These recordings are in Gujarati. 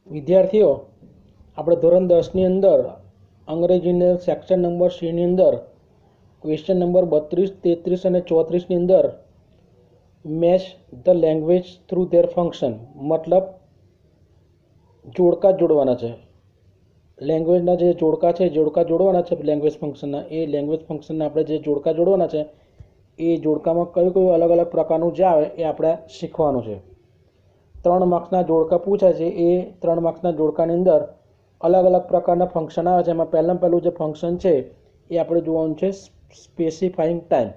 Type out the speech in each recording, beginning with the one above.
વિદ્યાર્થીઓ, આપણે ધોરણ 10ની અંદર અંગ્રેજીને સેક્શન નંબર C ની અંદર ક્વેશ્ચન નંબર 32, 33 અને 34ની અંદર match the language through there function મતલબ જોડકા જોડવાના છે. લેંગ્વેજના જે જોડકા છે જોડકા જોડવાના છે લેંગ્વેજ ફંક્શનના. એ લેંગ્વેજ ફંક્શનના આપણે જે જોડકા જોડવાના છે એ જોડકામાં કયું કયું અલગ અલગ પ્રકારનું જે આવે એ આપણે શીખવાનું છે. 3 માર્ક્સના જોડકા પૂછાય છે. એ 3 માર્ક્સના જોડકાની અંદર અલગ અલગ પ્રકારના ફંક્શન આવે છે. એમાં પહેલું જે ફંક્શન છે એ આપણે જોવાનું છે સ્પેસિફાઈંગ ટાઈમ.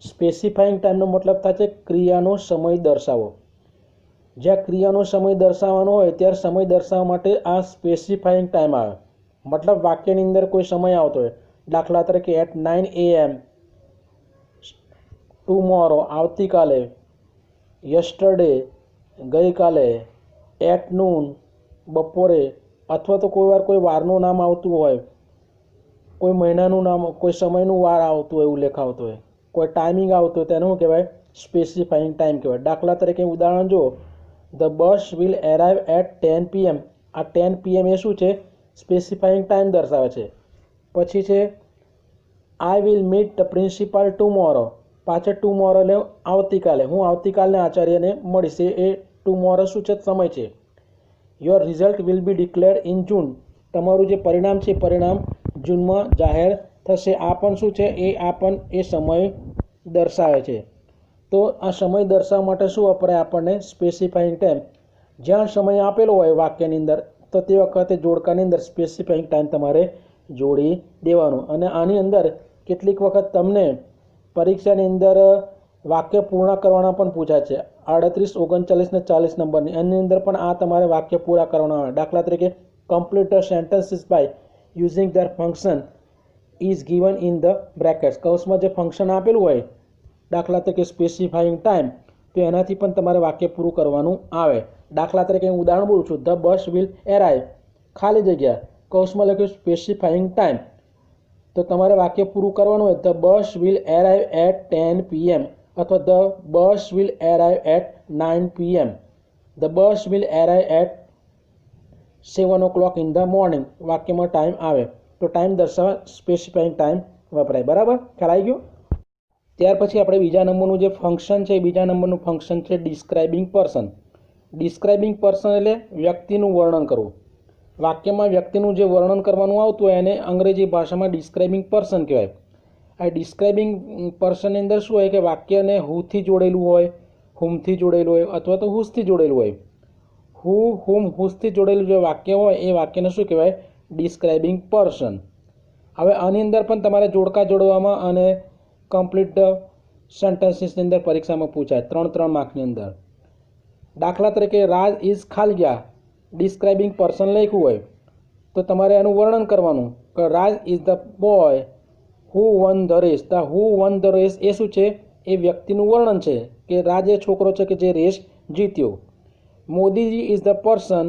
સ્પેસિફાઈંગ ટાઈમનો મતલબ થાય છે ક્રિયાનો સમય દર્શાવો. જ્યાં ક્રિયાનો સમય દર્શાવવાનો હોય ત્યારે સમય દર્શાવવા માટે આ સ્પેસિફાઈંગ ટાઈમ આવે. મતલબ વાક્યની અંદર કોઈ સમય આવતો હોય, દાખલા તરીકે એટ 9 AM, ટુમોરો આવતીકાલે, યસ્ટરડે ગઈકાલે, એટ નૂન બપોરે, અથવા તો કોઈ વાર કોઈ વારનું નામ આવતું હોય, કોઈ મહિનાનું નામ, કોઈ સમયનું વાર આવતું હોય, ઉલ્લેખ આવતો હોય, કોઈ ટાઈમિંગ આવતું હોય, તેનું શું કહેવાય? સ્પેસિફાઈંગ ટાઈમ કહેવાય. દાખલા તરીકે ઉદાહરણ જો, the bus will arrive at 10 PM. આ 10 PM એ શું છે? સ્પેસિફાઈંગ ટાઈમ દર્શાવે છે. પછી છે I will meet the principal tomorrow. પાછળ ટુમોરો એટલે આવતીકાલે, હું આવતીકાલને આચાર્યને મળીશ. એ ટુમોરો શું છે? સમય છે. Your result will be declared in June. તમારું જે પરિણામ છે પરિણામ જૂનમાં જાહેર થશે. આ પણ શું છે? એ સમય દર્શાવે છે. તો આ સમય દર્શાવવા માટે શું વપરાય આપણને? Specifying time. જ્યાં સમય આપેલો હોય વાક્યની અંદર તો તે વખતે જોડકાની અંદર સ્પેસિફાઈંગ ટાઈમ તમારે જોડી દેવાનું. અને આની અંદર કેટલીક વખત તમને પરીક્ષાની અંદર વાક્ય પૂર્ણ કરવાના પણ પૂછાય છે. 38, 39 ને 40 નંબરની. એની અંદર પણ આ તમારે વાક્ય પૂરા કરવાના આવે. દાખલા તરીકે complete the sentences by using their function is given in the brackets. કૌંસમાં જે ફંક્શન આપેલું હોય, દાખલા તરીકે સ્પેસિફાઈંગ ટાઈમ, તો એનાથી પણ તમારે વાક્ય પૂરું કરવાનું આવે. દાખલા તરીકે હું ઉદાહરણ બોલું છું, ધ બસ વિલ એરાઇવ, ખાલી જગ્યા, કૌંસમાં લખ્યું સ્પેસિફાઈંગ ટાઈમ, તો તમારે વાક્ય પૂરું કરવાનું હોય the bus will arrive at 10 PM અથવા the bus will arrive at 9 PM. The bus will arrive at 7 o'clock in the morning. વાક્યમાં ટાઈમ આવે તો ટાઈમ દર્શાવવા સ્પેસિફાઈંગ ટાઈમ વપરાય. બરાબર? ખ્યાલ આવી ગયો? ત્યાર પછી આપણે બીજા નંબરનું જે ફંક્શન છે, બીજા નંબરનું ફંક્શન છે ડિસ્ક્રાઇબિંગ પર્સન. ડિસ્ક્રાઇબિંગ પર્સન એટલે વ્યક્તિનું વર્ણન કરવું. વાક્યમાં વ્યક્તિનું જે વર્ણન કરવાનું આવતું હોય એને અંગ્રેજી ભાષામાં ડિસ્ક્રાઇબિંગ પર્સન કહેવાય. આ ડિસ્ક્રાઇબિંગ પર્સનની અંદર શું હોય કે વાક્યને હુથી જોડેલું હોય, હુમથી જોડેલું હોય અથવા તો હુસથી જોડેલું હોય. હુ, હુમ, હુસથી જોડેલું જે વાક્ય હોય એ વાક્યને શું કહેવાય? Describing person. હવે આની અંદર પણ તમારે જોડકા જોડવામાં અને કમ્પ્લીટ સેન્ટેન્સીસની અંદર પરીક્ષામાં પૂછાય 3 માર્કની અંદર. દાખલા તરીકે રાજ ઇઝ ખાલિયા, ડિસ્ક્રાઇબિંગ પર્સન લખ્યું હોય તો તમારે એનું વર્ણન કરવાનું કે Raj is the boy who won the race. The who won the race એ શું છે? એ વ્યક્તિનું વર્ણન છે કે રાજ એ છોકરો છે કે જે રેસ જીત્યો. મોદીજી ઇઝ ધ પર્સન,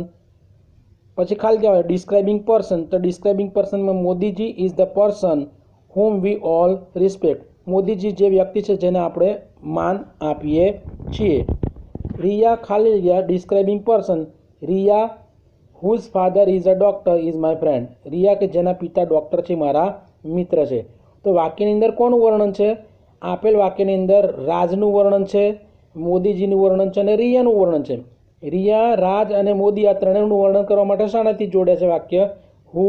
પછી ખાલી કહેવાય ડિસ્ક્રાઇબિંગ પર્સન. તો ડિસ્ક્રાઇબિંગ પર્સનમાં Modiji is the person whom we all respect. Modiji જે વ્યક્તિ છે જેને આપણે માન આપીએ છીએ. રિયા ખાલી જગ્યા describing person. Riya whose father is a doctor is my friend. Riya કે જેના પિતા ડૉક્ટર છે, મારા મિત્ર છે. તો વાક્યની અંદર કોનું વર્ણન છે? આપેલ વાક્યની અંદર રાજનું વર્ણન છે, મોદીજીનું વર્ણન છે અને રિયાનું વર્ણન છે. રિયા, રાજ અને મોદી આ ત્રણેયનું વર્ણન કરવા માટે શાનાથી જોડે છે વાક્ય? હુ,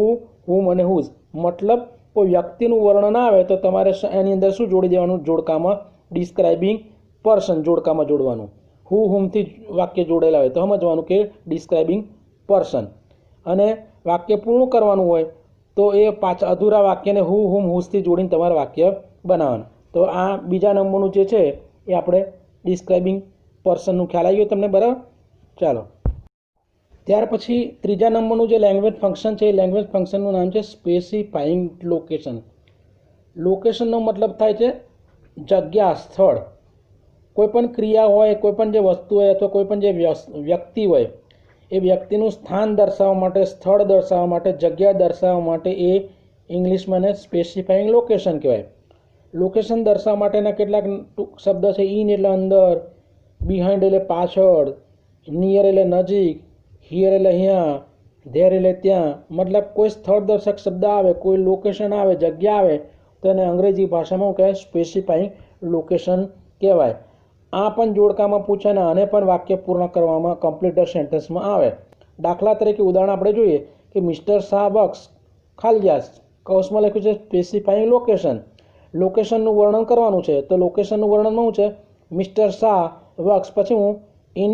હુમ અને હુઝ. મતલબ કોઈ વ્યક્તિનું વર્ણન આવે તો તમારે એની અંદર શું જોડી દેવાનું? જોડકામાં ડિસ્ક્રાઇબિંગ પર્સન જોડકામાં જોડવાનું. હુ, હુમથી વાક્ય જોડેલા હોય તો સમજવાનું કે ડિસ્ક્રાઇબિંગ પર્સન. અને વાક્ય પૂર્ણ કરવાનું હોય તો એ પાછા અધૂરા વાક્યને હુ, હુમ, હુઝથી જોડીને તમારે વાક્ય બનાવવાનું. તો આ બીજા નંબરનું જે છે એ આપણે ડિસ્ક્રાઇબિંગ પર્સનનું ખ્યાલ આવી ગયો તમને? બરાબર? ચાલો, ત્યાર પછી ત્રીજા નંબરનું જે લેંગ્વેજ ફંક્શન છે એ લેંગ્વેજ ફંક્શનનું નામ છે સ્પેસિફાઈંગ લોકેશન. લોકેશનનો મતલબ થાય છે જગ્યા, સ્થળ. કોઈપણ ક્રિયા હોય, કોઈપણ જે વસ્તુ હોય અથવા કોઈપણ જે વ્યક્તિ હોય એ વ્યક્તિનું સ્થાન દર્શાવવા માટે, સ્થળ દર્શાવવા માટે, જગ્યા દર્શાવવા માટે એ ઇંગ્લિશમાં એને સ્પેસિફાઈંગ લોકેશન કહેવાય. લોકેશન દર્શાવવા માટેના કેટલાક શબ્દ છે. ઇન એટલે અંદર, બિહાઇન્ડ એટલે પાછળ, નિયર એટલે નજીક, હિયર એટલે અહીંયા, ધેર એટલે ત્યાં. મતલબ કોઈ સ્થળ દર્શક શબ્દ આવે, કોઈ લોકેશન આવે, જગ્યા આવે તો એને અંગ્રેજી ભાષામાં શું કહેવાય? સ્પેસિફાઈંગ લોકેશન કહેવાય. આ પણ જોડકામાં પૂછે ને આને પણ વાક્ય પૂર્ણ કરવામાં કમ્પ્લીટર સેન્ટેન્સમાં આવે. દાખલા તરીકે ઉદાહરણ આપણે જોઈએ કે મિસ્ટર શાહ વર્ક્સ ખાલિયાસ, કૌંસમાં લખ્યું છે સ્પેસિફાઈંગ લોકેશન. લોકેશનનું વર્ણન કરવાનું છે તો લોકેશનનું વર્ણનમાં શું છે? મિસ્ટર શાહ વર્ક્સ, પછી હું in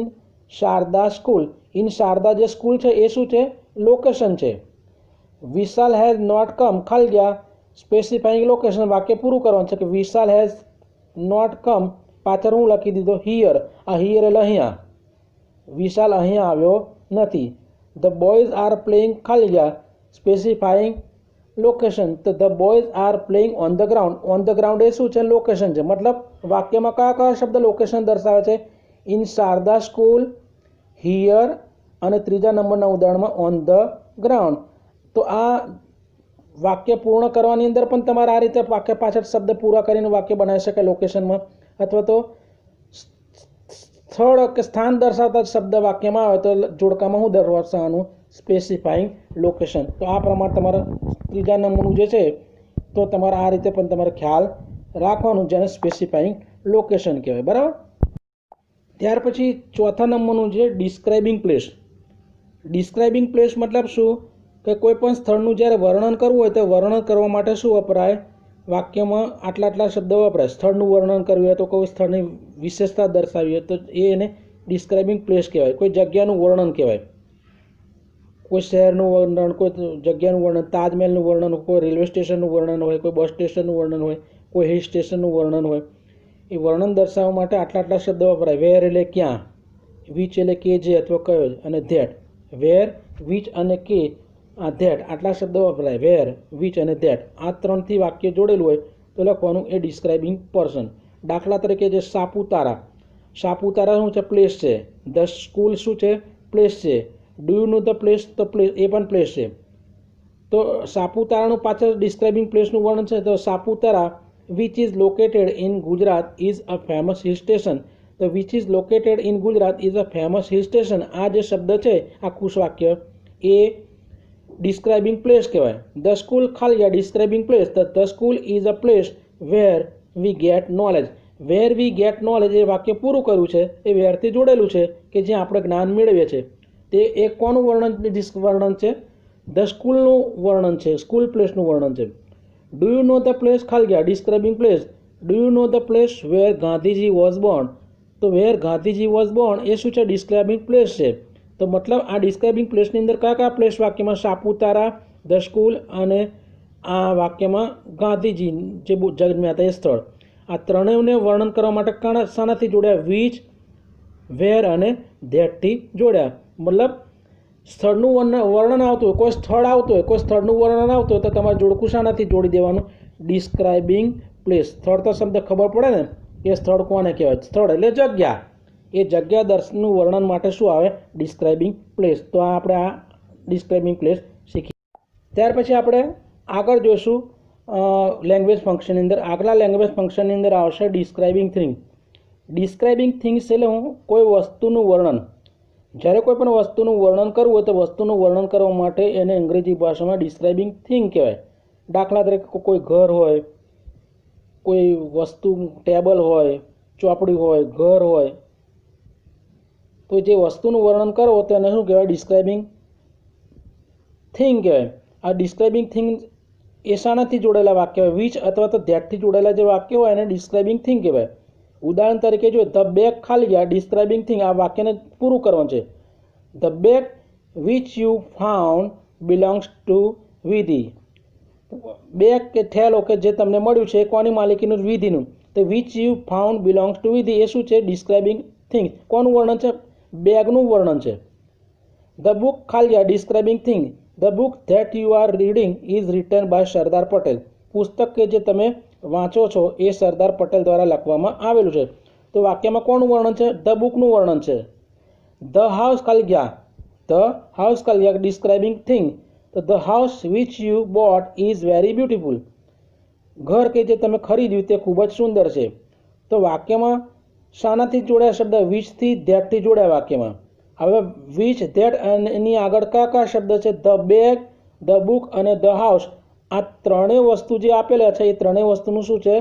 Sharda school. In Sharda જે સ્કૂલ છે એ શું છે? લોકેશન છે. વિશાલ હેઝ નોટ કમ ખાલિયા, સ્પેસિફાઈંગ લોકેશન. વાક્ય પૂરું કરવાનું છે કે વિશાલ હેઝ નોટ કમ, પાછળ હું લખી દીધો હિયર. આ હિયર એટલે અહીંયા, વિશાલ અહીંયા આવ્યો નથી. ધ બોયઝ આર પ્લેઇંગ ખાલિયા, સ્પેસિફાઈંગ લોકેશન. તો the boys are playing on the ground. On the ground એ શું છે? લોકેશન છે. મતલબ વાક્યમાં કયા કયા શબ્દ લોકેશન દર્શાવે છે? ઇન શારદા સ્કૂલ, હિયર અને ત્રીજા નંબરના ઉદાહરણમાં ઓન ધ ગ્રાઉન્ડ. તો આ વાક્ય પૂર્ણ કરવાની અંદર પણ તમારે આ રીતે વાક્ય પાછળ શબ્દ પૂરા કરીને વાક્ય બનાવી શકાય લોકેશનમાં. અથવા તો સ્થળ કે સ્થાન દર્શાવતા શબ્દ વાક્યમાં આવે તો જોડકામાં હું દર્શાવવાનું? Specifying location. તો આ પ્રમાણે તમારે ત્રીજા નંબરનું જે છે તો તમારે આ રીતે પણ તમારે ખ્યાલ રાખવાનું, જેને સ્પેસિફાઈંગ લોકેશન કહેવાય. બરાબર. ત્યાર પછી ચોથા નંબરનું છે ડિસ્ક્રાઇબિંગ પ્લેસ. ડિસ્ક્રાઇબિંગ પ્લેસ મતલબ શું? કે કોઈ પણ સ્થળનું જ્યારે વર્ણન કરવું હોય તો વર્ણન કરવા માટે શું વપરાય? વાક્યમાં આટલા શબ્દો વપરાય. સ્થળનું વર્ણન કરવું હોય તો કોઈ સ્થળની વિશેષતા દર્શાવી હોય તો એને ડિસ્ક્રાઇબિંગ પ્લેસ કહેવાય. કોઈ જગ્યાનું વર્ણન કહેવાય. કોઈ શહેરનું વર્ણન, કોઈ જગ્યાનું વર્ણન, તાજમહેલનું વર્ણન, કોઈ રેલવે સ્ટેશનનું વર્ણન હોય, કોઈ બસ સ્ટેશનનું વર્ણન હોય, કોઈ હિલ સ્ટેશનનું વર્ણન હોય. એ વર્ણન દર્શાવવા માટે આટલા શબ્દો વપરાય. વેર એટલે ક્યાં, વિચ એટલે કે જે અથવા કયો, અને ધેટ. વેર, વિચ અને કે, આ ધેટ, આટલા શબ્દો વપરાય. વેર, વિચ અને ધેટ. આ ત્રણથી વાક્ય જોડેલું હોય તો લખવાનું એ ડિસ્ક્રાઇબિંગ પર્સન. દાખલા તરીકે જે સાપુતારા. સાપુતારા શું છે? પ્લેસ છે. ધ સ્કૂલ શું છે? પ્લેસ છે. Do you know the place? તો પ્લેસ એ પણ પ્લેસ છે. તો સાપુતારાનું પાછળ ડિસ્ક્રાઇબિંગ પ્લેસનું વર્ણન છે તો Saputara which is located in Gujarat is a famous hill station. તો which is located in Gujarat is a famous hill station. આ જે શબ્દ છે આખું વાક્ય એ ડિસ્ક્રાઇબિંગ પ્લેસ કહેવાય. ધ સ્કૂલ ખાલિયા, describing place. The school is a place where we get knowledge. Where we get knowledge એ વાક્ય પૂરું કર્યું છે એ વેરથી જોડેલું છે કે જ્યાં આપણે જ્ઞાન મેળવીએ છીએ. તે એ કોનું વર્ણન છે? ધ સ્કૂલનું વર્ણન છે, સ્કૂલ પ્લેસનું વર્ણન છે. Do you know the place ખાલિયા, describing place. Do you know the place where Gandhiji was born? તો વેર ગાંધીજી વોઝ બોર્ન એ શું છે? ડિસ્ક્રાઇબિંગ પ્લેસ છે. તો મતલબ આ ડિસ્ક્રાઇબિંગ પ્લેસની અંદર કયા કયા પ્લેસ વાક્યમાં? સાપુતારા, ધ સ્કૂલ અને આ વાક્યમાં ગાંધીજી જે જન્મ્યા હતા એ સ્થળ. આ ત્રણેયને વર્ણન કરવા માટે શાનાથી જોડ્યા? વિચ, વેર અને ધેટથી જોડ્યા. મતલબ સ્થળનું વર્ણન આવતું હોય, કોઈ સ્થળ આવતું હોય, કોઈ સ્થળનું વર્ણન આવતું હોય તો તમારે જોડકું શાનાથી જોડી દેવાનું? Describing place. સ્થળ તો શબ્દ ખબર પડે ને એ સ્થળ કોને કહેવાય? સ્થળ એટલે જગ્યા. એ જગ્યા દર્શનનું વર્ણન માટે શું આવે? Describing place. તો આપણે આ ડિસ્ક્રાઇબિંગ પ્લેસ શીખી. ત્યાર પછી આપણે આગળ જોઈશું લેંગ્વેજ ફંક્શનની અંદર. આગલા લેંગ્વેજ ફંક્શનની અંદર આવશે ડિસ્ક્રાઇબિંગ થિંગ. ડિસ્ક્રાઇબિંગ થિંગ્સ એટલે કોઈ વસ્તુનું વર્ણન. જ્યારે કોઈ પણ વસ્તુનું વર્ણન કરવું હોય તો વસ્તુનું વર્ણન કરવા માટે એને અંગ્રેજી ભાષામાં ડિસ્ક્રાઇબિંગ થિંગ કહેવાય. દાખલા તરીકે કોઈ ઘર હોય, કોઈ વસ્તુ, ટેબલ હોય, ચોપડી હોય, ઘર હોય, તો જે વસ્તુનું વર્ણન કરો તો એને શું કહેવાય? ડિસ્ક્રાઇબિંગ થિંગ કહેવાય. આ ડિસ્ક્રાઇબિંગ થિંગ એ શાનાથી જોડેલા વાક્ય હોય? વિચ અથવા તો ધેટથી જોડેલા જે વાક્ય હોય એને ડિસ્ક્રાઇબિંગ થિંગ કહેવાય. ઉદાહરણ તરીકે જો ધ બેગ ખાલિયા, ડિસ્ક્રાઇબિંગ થિંગ. આ વાક્યને પૂરું કરવાનું છે. The bag which you found belongs to વિધિ. બેગ કે થેલો કે જે તમને મળ્યું છે એ કોની માલિકીનું? વિધિનું. તો which you found belongs to Vidhi એ શું છે? Describing thing. કોનું વર્ણન છે? બેગનું વર્ણન છે. ધ બુક ખાલિયા, describing thing. The book that you are reading is written by Sardar Patel. પુસ્તક કે જે તમે વાંચો છો એ સરદાર પટેલ દ્વારા લખવામાં આવેલું છે. તો વાક્યમાં કોનું વર્ણન છે? ધ બુકનું વર્ણન છે. ધ હાઉસ ખાલિયા, ધ હાઉસ ખાલિયા, ડિસ્ક્રાઇબિંગ થિંગ. તો the house which you bought is very beautiful. ઘર કે જે તમે ખરીદ્યું તે ખૂબ જ સુંદર છે. તો વાક્યમાં શાનાથી જોડ્યા શબ્દ? વિચથી, ધેટથી જોડ્યા વાક્યમાં. હવે વિચ ધેટ અને એની આગળ કયા કયા શબ્દ છે? ધ બેગ, ધ બુક અને ધ હાઉસ. આ ત્રણેય વસ્તુ જે આપેલા છે એ ત્રણેય વસ્તુનું શું છે?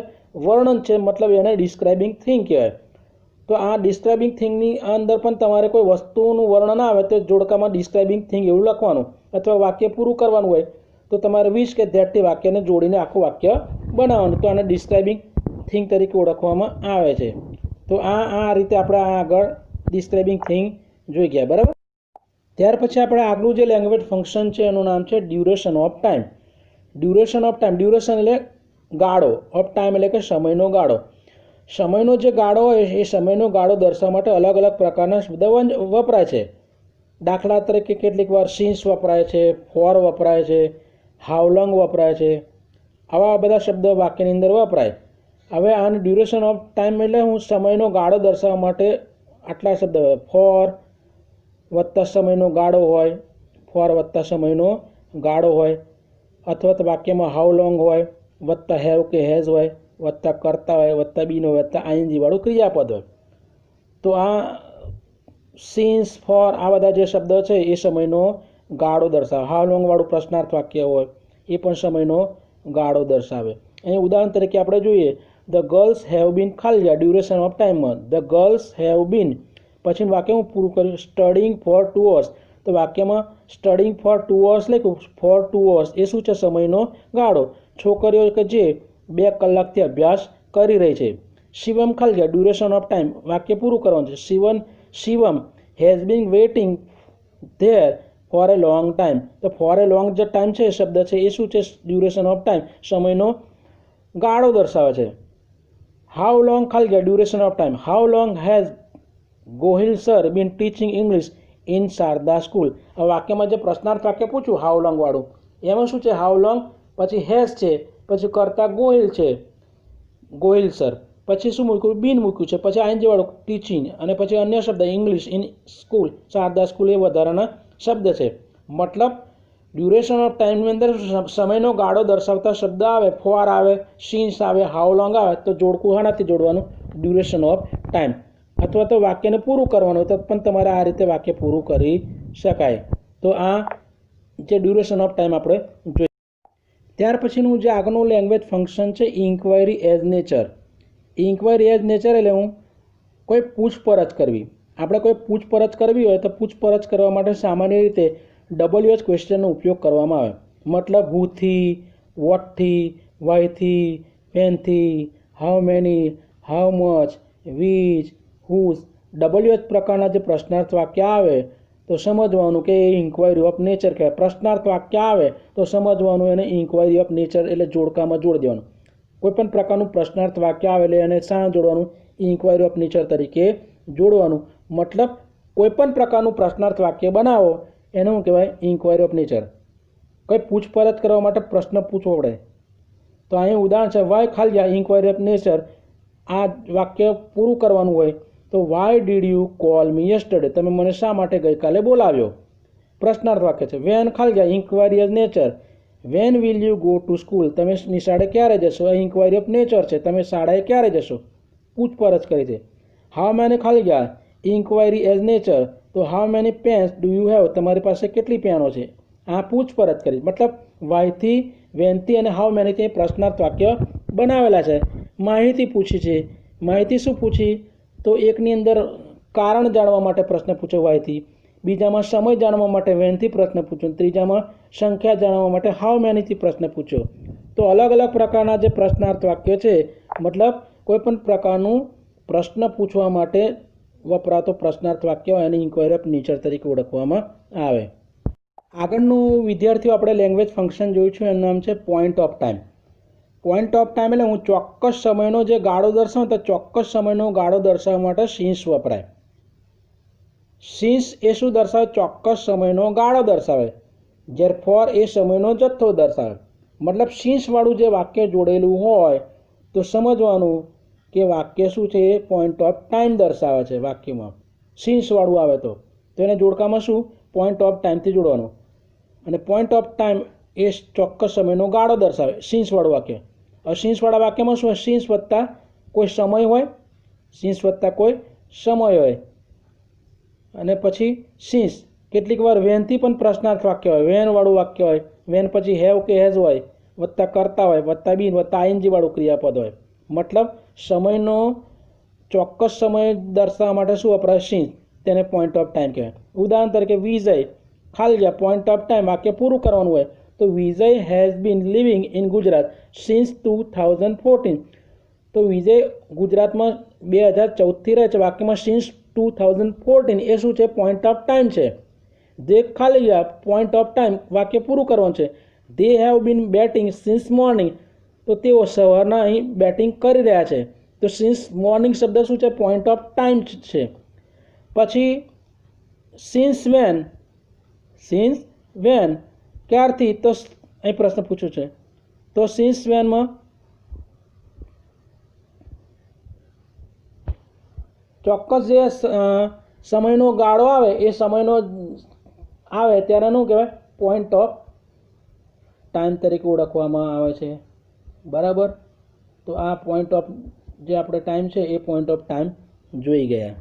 વર્ણન છે, મતલબ એને ડિસ્ક્રાઇબિંગ થિંગ કહેવાય. તો આ ડિસ્ક્રાઇબિંગ થિંગની અંદર પણ તમારે કોઈ વસ્તુનું વર્ણન આવે તો જોડકામાં ડિસ્ક્રાઇબિંગ થિંગ એવું લખવાનું, અથવા વાક્ય પૂરું કરવાનું હોય તો તમારે વિચ કે ધેટથી વાક્યને જોડીને આખું વાક્ય બનાવવાનું. તો આને ડિસ્ક્રાઇબિંગ થિંગ તરીકે ઓળખવામાં આવે છે. તો આ રીતે આપણે આગળ ડિસ્ક્રાઇબિંગ થિંગ જોઈ ગયા, બરાબર. ત્યાર પછી આપણે આગલું જે લેંગ્વેજ ફંક્શન છે એનું નામ છે duration of time. Duration of time, duration એટલે ગાળો, ઓફ ટાઈમ એટલે કે સમયનો ગાળો. સમયનો જે ગાળો હોય એ સમયનો ગાળો દર્શાવવા માટે અલગ અલગ પ્રકારના શબ્દ વપરાય છે. દાખલા તરીકે કેટલીક વાર સિન્સ વપરાય છે, ફોર વપરાય છે, હાઉ લોંગ વપરાય છે. આવા બધા શબ્દ વાક્યની અંદર વપરાય. હવે આનું ડ્યુરેશન ઓફ ટાઈમ એટલે હું સમયનો ગાળો દર્શાવવા માટે આટલા શબ્દ હોય. ફોર વત્તા સમયનો ગાળો હોય, ફોર વત્તા સમયનો ગાળો હોય, અથવા તો વાક્યમાં હાઉ લોંગ હોય, વત્તા હેવ કે હેઝ હોય, વત્તા કરતા હોય, વત્તા બીન હોય, વત્તા આઈએનજી વાળું ક્રિયાપદ હોય. તો આ સિન્સ, ફોર, આ બધા જે શબ્દ છે એ સમયનો ગાળો દર્શાવે. હાઉ લોંગ વાળું પ્રશ્નાર્થ વાક્ય હોય એ પણ સમયનો ગાળો દર્શાવે. અહીં ઉદાહરણ તરીકે આપણે જોઈએ, ધ ગર્લ્સ હેવ બીન ખાલી જગ્યા ડ્યુરેશન ઓફ ટાઈમમાં ધ ગર્લ્સ હેવ બીન, પછી વાક્ય હું પૂરું કર્યું સ્ટડીંગ ફોર 2 hours. તો વાક્યમાં સ્ટડીંગ ફોર 2 hours લખ્યું. ફોર 2 hours એ શું છે? સમયનો ગાળો. છોકરીઓ કે જે 2 કલાકથી અભ્યાસ કરી રહી છે. શિવમ ખાલી જગ્યા ડ્યુરેશન ઓફ ટાઈમ, વાક્ય પૂરું કરવાનું છે. Shivam has been waiting there for a long time. તો ફોર એ લોંગ જે ટાઈમ છે એ શબ્દ છે એ શું છે? ડ્યુરેશન ઓફ ટાઈમ, સમયનો ગાળો દર્શાવે છે. હાઉ લોંગ ખાલી જગ્યા duration of time. How long has Gohil sir been teaching English in Sharda school. આ વાક્યમાં જે પ્રશ્નાર્થ વાક્ય પૂછ્યું હાઉ લોંગ વાળું, એમાં શું છે? હાઉ લોંગ, પછી હેઝ છે, પછી કરતા ગોહિલ છે, ગોહિલ સર, પછી શું મૂક્યું? બીન મૂક્યું છે, પછી આઈએનજી વાળું ટીચિંગ, અને પછી અન્ય શબ્દ English in school, Sharda school એ વધારાના શબ્દ છે. મતલબ ડ્યુરેશન ઓફ ટાઈમની અંદર સમયનો ગાળો દર્શાવતા શબ્દ આવે, ફોર આવે, સિન્સ આવે, હાઉ લોંગ આવે તો જોડકું હાનાથી જોડવાનું? Duration of time. અથવા તો વાક્યને પૂરું કરવાનું તો પણ તમારે આ રીતે વાક્ય પૂરું કરી શકાય. તો આ જે ડ્યુરેશન ઓફ ટાઈમ આપણે જોઈએ. ત્યાર પછીનું જે આગળનું લેંગ્વેજ ફંક્શન છે inquiry as nature. Inquiry as nature એટલે હું કોઈ પૂછપરછ કરવી. આપણે કોઈ પૂછપરછ કરવી હોય તો પૂછપરછ કરવા માટે સામાન્ય રીતે WH ક્વેશ્ચનનો ઉપયોગ કરવામાં આવે. મતલબ હુથી, વોટથી, વાયથી, વેનથી, how many, how much, which, whose. WH પ્રકારના જે પ્રશ્નાર્થ વાક્ય આવે તો સમજવાનું કે એ ઇન્ક્વાયરી ઓફ નેચર કહેવાય. પ્રશ્નાર્થ વાક્ય આવે તો સમજવાનું એને ઇન્ક્વાયરી ઓફ નેચર એટલે જોડકામાં જોડી દેવાનું. કોઈપણ પ્રકારનું પ્રશ્નાર્થ વાક્ય આવે એટલે એને શા જોડવાનું? ઇન્ક્વાયરી ઓફ નેચર તરીકે જોડવાનું. મતલબ કોઈપણ પ્રકારનું પ્રશ્નાર્થ વાક્ય બનાવો એને શું કહેવાય? Inquiry of nature. કોઈ પૂછપરછ કરવા માટે પ્રશ્ન પૂછવો પડે. તો અહીં ઉદાહરણ છે વાય ખાલી જગ્યા ઇન્ક્વાયરી ઓફ નેચર. આ વાક્ય પૂરું કરવાનું હોય તો why did you call me yesterday, તમે મને શા માટે ગઈકાલે બોલાવ્યો? પ્રશ્નાર્થ વાક્ય છે. વેન ખાલી જગ્યા inquiry of nature, when will you go to school, તમે નિશાળે ક્યારે જશો? આ ઇન્ક્વાયરી ઓફ નેચર છે, તમે શાળાએ ક્યારે જશો? પૂછપરછ કરી છે. હાઉ મેની ખાલી જગ્યા ઇન્ક્વાયરી એઝ નેચર, તો how many pens do you have, તમારી પાસે કેટલી પેનો છે? આ પૂછપરછ કરી. મતલબ વાયથી, વેનથી અને હાઉ મેનીથી પ્રશ્નાર્થ વાક્ય બનાવેલા છે. માહિતી પૂછી છે. માહિતી શું પૂછી? તો એકની અંદર કારણ જાણવા માટે પ્રશ્ન પૂછ્યો વાયથી, બીજામાં સમય જાણવા માટે વેનથી પ્રશ્ન પૂછ્યો, ત્રીજામાં સંખ્યા જાણવા માટે હાઉ મેનીથી પ્રશ્ન પૂછ્યો. તો અલગ અલગ પ્રકારના જે પ્રશ્નાર્થ વાક્ય છે, મતલબ કોઈપણ પ્રકારનું પ્રશ્ન પૂછવા માટે વપરાતો પ્રશ્નાર્થ વાક્ય હોય એને ઇન્ક્વાયરી ઓફ નેચર તરીકે ઓળખવામાં આવે. આગળનું વિદ્યાર્થીઓ આપણે લેંગ્વેજ ફંક્શન જોયું છે એનું નામ છે point of time. Point of time એટલે હું ચોક્કસ સમયનો જે ગાળો દર્શાવું તો ચોક્કસ સમયનો ગાળો દર્શાવવા માટે સિન્સ વપરાય. સિન્સ એ શું દર્શાવે? ચોક્કસ સમયનો ગાળો દર્શાવે. જ્યારે ફોર એ સમયનો જથ્થો દર્શાવે. મતલબ સિન્સવાળું જે વાક્ય જોડેલું હોય તો સમજવાનું કે વાક્ય શું છે? એ પોઈન્ટ ઓફ ટાઈમ દર્શાવે છે. વાક્યમાં સિન્સવાળું આવે તો એને જોડકામાં શું? પોઈન્ટ ઓફ ટાઈમથી જોડવાનું. અને પોઈન્ટ ઓફ ટાઈમ એ ચોક્કસ સમયનો ગાળો દર્શાવે સિન્સવાળું વાક્ય. સિન્સવાળા વાક્યમાં શું હોય? સિન્સ વત્તા કોઈ સમય હોય, સિન્સ વત્તા કોઈ સમય હોય. અને પછી સિન્સ કેટલીક વાર વેનથી પણ પ્રશ્નાર્થ વાક્ય હોય, વેનવાળું વાક્ય હોય, વેન પછી હેવ કે હેઝ હોય, વત્તા કરતા હોય, વત્તા બીન, વત્તા આઈએનજી વાળું ક્રિયાપદ હોય. મતલબ સમયનો ચોક્કસ સમય દર્શાવવા માટે શું વપરાય? સિન્સ. તેને પોઈન્ટ ઓફ ટાઈમ કહેવાય. ઉદાહરણ તરીકે વિજય ખાલી જગ્યા પોઈન્ટ ઓફ ટાઈમ વાક્ય પૂરું કરવાનું હોય તો Vijay has been living in Gujarat since 2014. તો વિજય ગુજરાતમાં 2014થી રહે છે. વાક્યમાં સિન્સ 2014 એ શું છે? પોઈન્ટ ઓફ ટાઈમ છે. દે ખાલી જગ્યા પોઈન્ટ ઓફ ટાઈમ વાક્ય પૂરું કરવાનું છે. They have been batting since morning. તો તેઓ સવારના અહીં બેટિંગ કરી રહ્યા છે. તો સિન્સ મોર્નિંગ શબ્દ શું છે? પોઈન્ટ ઓફ ટાઈમ છે. પછી સિન્સ વેન. સિન્સ વેન ક્યારથી? તો અહીં પ્રશ્ન પૂછ્યો છે. તો સિન્સ વેનમાં ચોક્કસ જે સમયનો ગાળો આવે એ સમયનો આવે ત્યારે શું કહેવાય? પોઈન્ટ ઓફ ટાઈમ તરીકે ઓળખવામાં આવે છે. બરાબર. તો આ પોઈન્ટ ઓફ જે આપણે ટાઈમ છે એ પોઈન્ટ ઓફ ટાઈમ જોઈ ગયા.